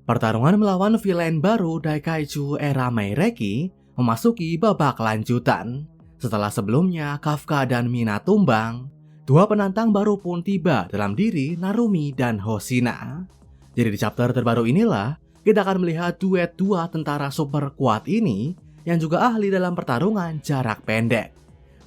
Pertarungan melawan villain baru Daikaiju era Meireki memasuki babak lanjutan. Setelah sebelumnya Kafka dan Mina tumbang, dua penantang baru pun tiba dalam diri Narumi dan Hoshina. Jadi di chapter terbaru inilah, kita akan melihat duet dua tentara super kuat ini yang juga ahli dalam pertarungan jarak pendek.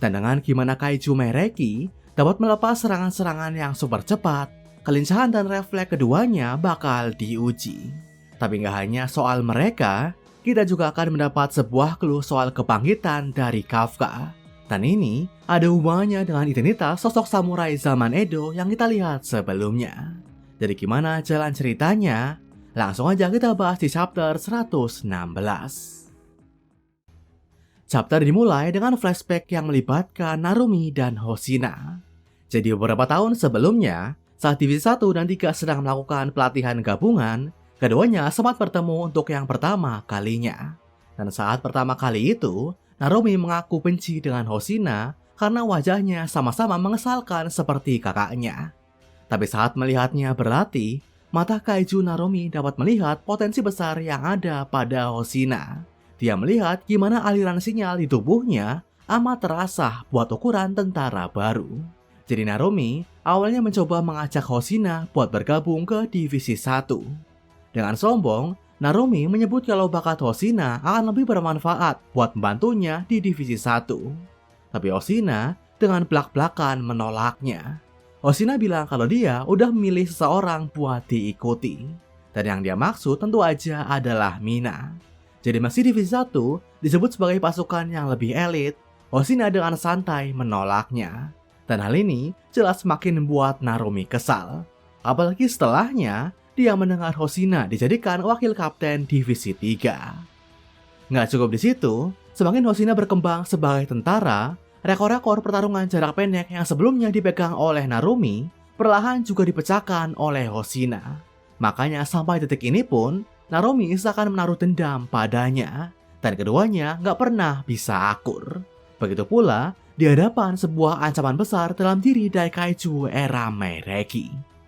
Dan dengan gimana Kaiju Meireki dapat melepas serangan-serangan yang super cepat, kelincahan dan refleks keduanya bakal diuji. Tapi nggak hanya soal mereka, kita juga akan mendapat sebuah clue soal kebangkitan dari Kafka. Dan ini ada hubungannya dengan identitas sosok samurai zaman Edo yang kita lihat sebelumnya. Jadi gimana jalan ceritanya? Langsung aja kita bahas di chapter 116. Chapter dimulai dengan flashback yang melibatkan Narumi dan Hoshina. Jadi beberapa tahun sebelumnya, saat Divisi 1 dan 3 sedang melakukan pelatihan gabungan, keduanya sempat bertemu untuk yang pertama kalinya. Dan saat pertama kali itu, Narumi mengaku benci dengan Hoshina karena wajahnya sama-sama mengesalkan seperti kakaknya. Tapi saat melihatnya berlatih, mata Kaiju Narumi dapat melihat potensi besar yang ada pada Hoshina. Dia melihat gimana aliran sinyal di tubuhnya amat terasa buat ukuran tentara baru. Jadi Narumi awalnya mencoba mengajak Hoshina buat bergabung ke Divisi 1. Dengan sombong, Narumi menyebut kalau bakat Hoshina akan lebih bermanfaat buat membantunya di Divisi 1. Tapi Hoshina dengan belak-belakan menolaknya. Hoshina bilang kalau dia udah memilih seseorang buat diikuti. Dan yang dia maksud tentu aja adalah Mina. Jadi meski Divisi 1 disebut sebagai pasukan yang lebih elit, Hoshina dengan santai menolaknya. Dan hal ini jelas semakin membuat Narumi kesal. Apalagi setelahnya, dia mendengar Hoshina dijadikan wakil kapten Divisi 3. Nggak cukup di situ, semakin Hoshina berkembang sebagai tentara, rekor-rekor pertarungan jarak pendek yang sebelumnya dipegang oleh Narumi perlahan juga dipecahkan oleh Hoshina. Makanya sampai detik ini pun, Narumi seakan menaruh dendam padanya, dan keduanya nggak pernah bisa akur. Begitu pula di hadapan sebuah ancaman besar dalam diri Daikaiju era Meireki.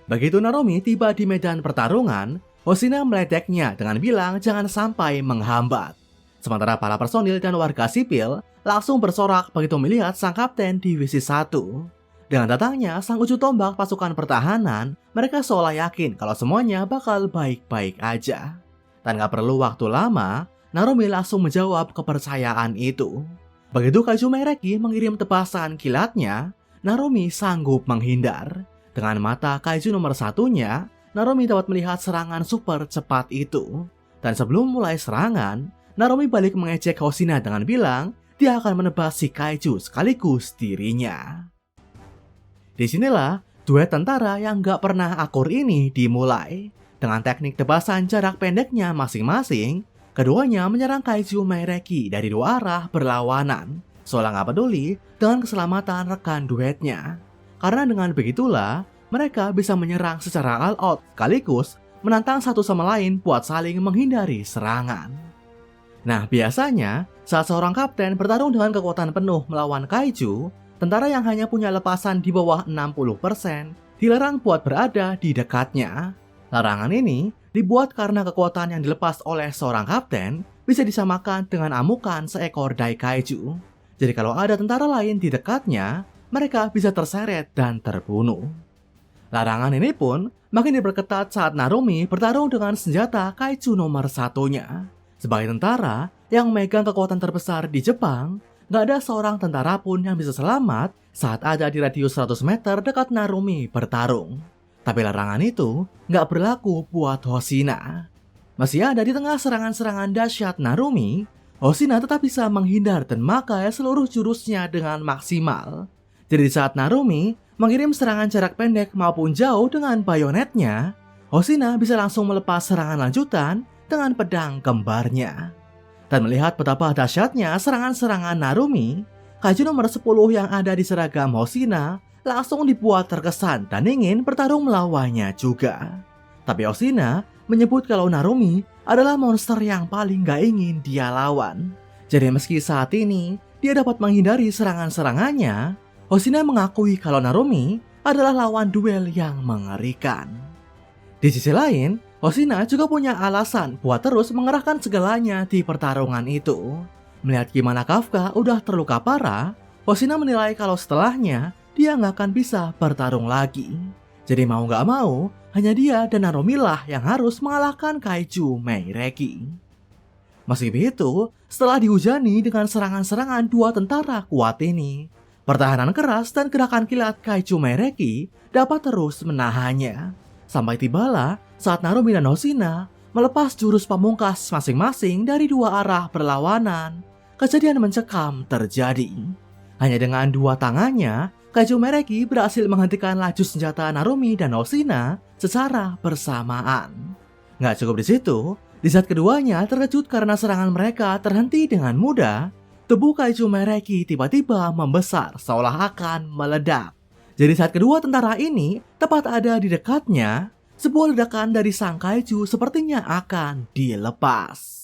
Begitu Narumi tiba di medan pertarungan, Hoshina meledeknya dengan bilang jangan sampai menghambat. Sementara para personil dan warga sipil langsung bersorak begitu melihat sang kapten Divisi 1. Dengan datangnya sang ujung tombak pasukan pertahanan, mereka seolah yakin kalau semuanya bakal baik-baik aja. Dan gak perlu waktu lama, Narumi langsung menjawab kepercayaan itu. Begitu Kaiju Meireki mengirim tebasan kilatnya, Narumi sanggup menghindar. Dengan mata Kaiju nomor satunya, Narumi dapat melihat serangan super cepat itu. Dan sebelum mulai serangan, Narumi balik mengejek Hoshina dengan bilang dia akan menebas si Kaiju sekaligus dirinya. Disinilah duet tentara yang gak pernah akur ini dimulai. Dengan teknik tebasan jarak pendeknya masing-masing, keduanya menyerang Kaiju Meireki dari dua arah berlawanan, seolah gak peduli dengan keselamatan rekan duetnya. Karena dengan begitulah, mereka bisa menyerang secara all out sekaligus menantang satu sama lain buat saling menghindari serangan. Nah biasanya, saat seorang kapten bertarung dengan kekuatan penuh melawan Kaiju, tentara yang hanya punya lepasan di bawah 60% dilarang buat berada di dekatnya. Larangan ini dibuat karena kekuatan yang dilepas oleh seorang kapten bisa disamakan dengan amukan seekor Daikaiju. Jadi kalau ada tentara lain di dekatnya, mereka bisa terseret dan terbunuh. Larangan ini pun makin diperketat saat Narumi bertarung dengan senjata Kaiju nomor satunya. Sebagai tentara yang memegang kekuatan terbesar di Jepang, gak ada seorang tentara pun yang bisa selamat saat ada di radius 100 meter dekat Narumi bertarung. Tapi larangan itu gak berlaku buat Hoshina. Masih ada di tengah serangan-serangan dahsyat Narumi, Hoshina tetap bisa menghindar dan memakai seluruh jurusnya dengan maksimal. Jadi saat Narumi mengirim serangan jarak pendek maupun jauh dengan bayonetnya, Hoshina bisa langsung melepas serangan lanjutan dengan pedang kembarnya. Dan melihat betapa dahsyatnya serangan-serangan Narumi, Kaiju nomor 10 yang ada di seragam Hoshina langsung dibuat terkesan dan ingin bertarung melawannya juga. Tapi Hoshina menyebut kalau Narumi adalah monster yang paling gak ingin dia lawan. Jadi meski saat ini dia dapat menghindari serangan-serangannya, Hoshina mengakui kalau Narumi adalah lawan duel yang mengerikan. Di sisi lain, Hoshina juga punya alasan buat terus mengerahkan segalanya di pertarungan itu. Melihat gimana Kafka udah terluka parah, Hoshina menilai kalau setelahnya dia nggak akan bisa bertarung lagi. Jadi mau nggak mau, hanya dia dan Narumi lah yang harus mengalahkan Kaiju Meireki. Meski begitu, setelah dihujani dengan serangan-serangan dua tentara kuat ini, pertahanan keras dan gerakan kilat Kaiju Meireki dapat terus menahannya. Sampai tibalah saat Narumi dan Hoshina melepas jurus pamungkas masing-masing dari dua arah berlawanan, kejadian mencekam terjadi. Hanya dengan dua tangannya, Kaiju Meireki berhasil menghentikan laju senjata Narumi dan Hoshina secara bersamaan. Nggak cukup di situ, di saat keduanya terkejut karena serangan mereka terhenti dengan mudah, tubuh Kaiju Meireki tiba-tiba membesar seolah akan meledak. Jadi saat kedua tentara ini tepat ada di dekatnya, sebuah ledakan dari sang kaiju sepertinya akan dilepas.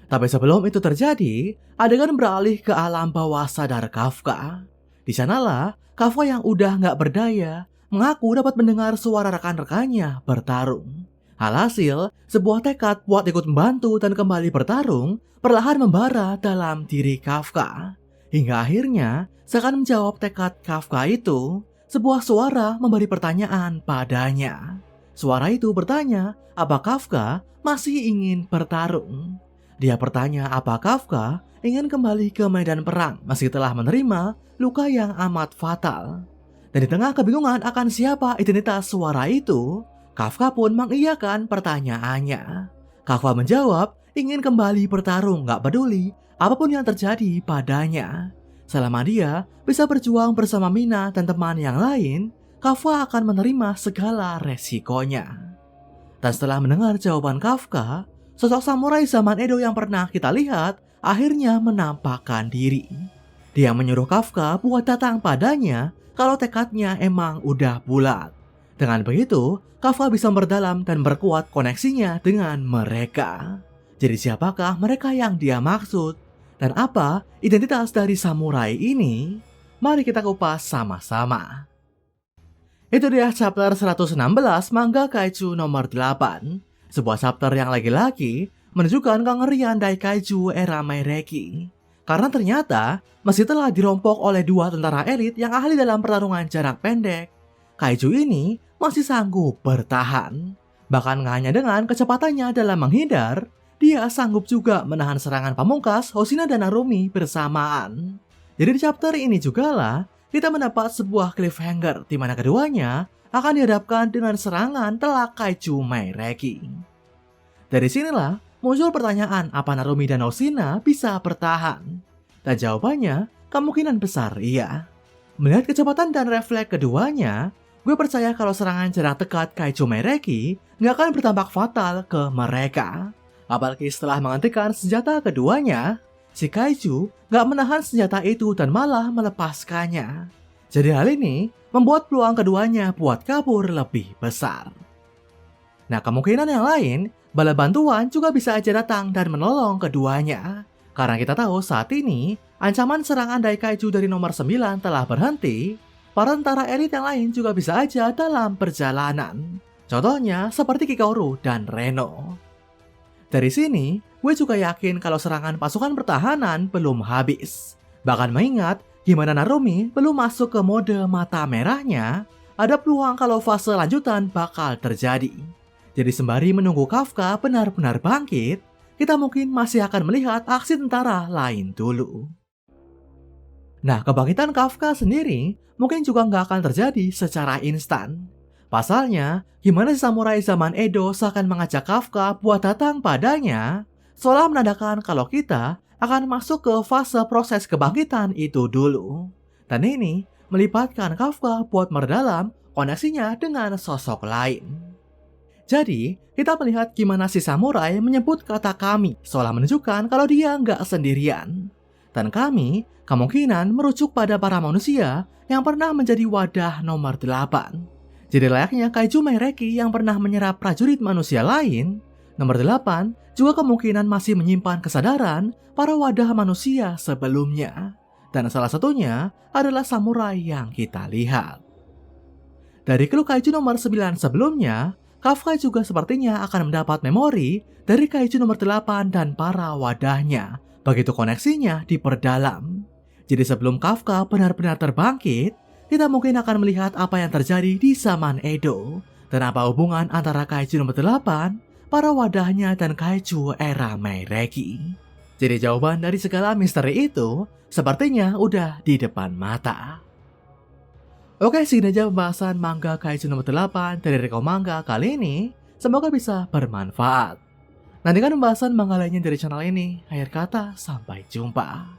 Tapi sebelum itu terjadi, adegan beralih ke alam bawah sadar Kafka. Di sanalah Kafka yang udah nggak berdaya mengaku dapat mendengar suara rekan-rekannya bertarung. Alhasil, sebuah tekad buat ikut membantu dan kembali bertarung perlahan membara dalam diri Kafka. Hingga akhirnya, seakan menjawab tekad Kafka itu, sebuah suara memberi pertanyaan padanya. Suara itu bertanya, apa Kafka masih ingin bertarung? Dia bertanya apa Kafka ingin kembali ke medan perang meski telah menerima luka yang amat fatal. Dan di tengah kebingungan akan siapa identitas suara itu, Kafka pun mengiyakan pertanyaannya. Kafka menjawab ingin kembali bertarung, gak peduli apapun yang terjadi padanya. Selama dia bisa berjuang bersama Mina dan teman yang lain, Kafka akan menerima segala resikonya. Dan setelah mendengar jawaban Kafka, sosok samurai zaman Edo yang pernah kita lihat akhirnya menampakkan diri. Dia menyuruh Kafka buat datang padanya kalau tekadnya emang udah bulat. Dengan begitu, Kafka bisa berdalam dan berkuat koneksinya dengan mereka. Jadi siapakah mereka yang dia maksud? Dan apa identitas dari samurai ini? Mari kita kupas sama-sama. Itu dia chapter 116 manga Kaiju nomor 8. Sebuah chapter yang lagi-lagi menunjukkan kengerian Daikaiju era Meireki. Karena ternyata meski telah dirompok oleh dua tentara elit yang ahli dalam pertarungan jarak pendek, Kaiju ini masih sanggup bertahan. Bahkan gak hanya dengan kecepatannya dalam menghindar, dia sanggup juga menahan serangan pamungkas Hoshina dan Narumi bersamaan. Jadi di chapter ini juga lah kita mendapat sebuah cliffhanger di mana keduanya akan dihadapkan dengan serangan telak Kaiju Meireki. Dari sinilah muncul pertanyaan apa Narumi dan Hoshina bisa bertahan. Dan jawabannya kemungkinan besar iya. Melihat kecepatan dan refleks keduanya, gue percaya kalau serangan jarak dekat Kaiju Meireki gak akan berdampak fatal ke mereka. Apalagi setelah menghentikan senjata keduanya, si Kaiju gak menahan senjata itu dan malah melepaskannya. Jadi hal ini membuat peluang keduanya buat kabur lebih besar. Nah kemungkinan yang lain, bala bantuan juga bisa aja datang dan menolong keduanya. Karena kita tahu saat ini, ancaman serangan Daikaiju dari nomor 9 telah berhenti, para tentara elit yang lain juga bisa aja dalam perjalanan. Contohnya seperti Kikoru dan Reno. Dari sini, gue juga yakin kalau serangan pasukan pertahanan belum habis. Bahkan mengingat gimana Narumi belum masuk ke mode mata merahnya, ada peluang kalau fase lanjutan bakal terjadi. Jadi sembari menunggu Kafka benar-benar bangkit, kita mungkin masih akan melihat aksi tentara lain dulu. Nah, kebangkitan Kafka sendiri mungkin juga nggak akan terjadi secara instan. Pasalnya, gimana si samurai zaman Edo seakan mengajak Kafka buat datang padanya, seolah menandakan kalau kita akan masuk ke fase proses kebangkitan itu dulu. Dan ini melibatkan Kafka buat merdalam koneksinya dengan sosok lain. Jadi, kita melihat gimana si samurai menyebut kata kami, seolah menunjukkan kalau dia nggak sendirian. Dan kami kemungkinan merujuk pada para manusia yang pernah menjadi wadah nomor 8. Jadi layaknya Kaiju Meireki yang pernah menyerap prajurit manusia lain, nomor 8 juga kemungkinan masih menyimpan kesadaran para wadah manusia sebelumnya. Dan salah satunya adalah samurai yang kita lihat. Dari clue Kaiju nomor 9 sebelumnya, Kafka juga sepertinya akan mendapat memori dari Kaiju nomor 8 dan para wadahnya begitu koneksinya diperdalam. Jadi sebelum Kafka benar-benar terbangkit, kita mungkin akan melihat apa yang terjadi di zaman Edo dan apa hubungan antara Kaiju nomor 8, para wadahnya, dan Kaiju era Meireki. Jadi jawaban dari segala misteri itu sepertinya udah di depan mata. Oke, segini aja pembahasan manga Kaiju nomor 8 dari Reko Manga kali ini. Semoga bisa bermanfaat. Nantikan pembahasan manga lainnya dari channel ini. Akhir kata, sampai jumpa.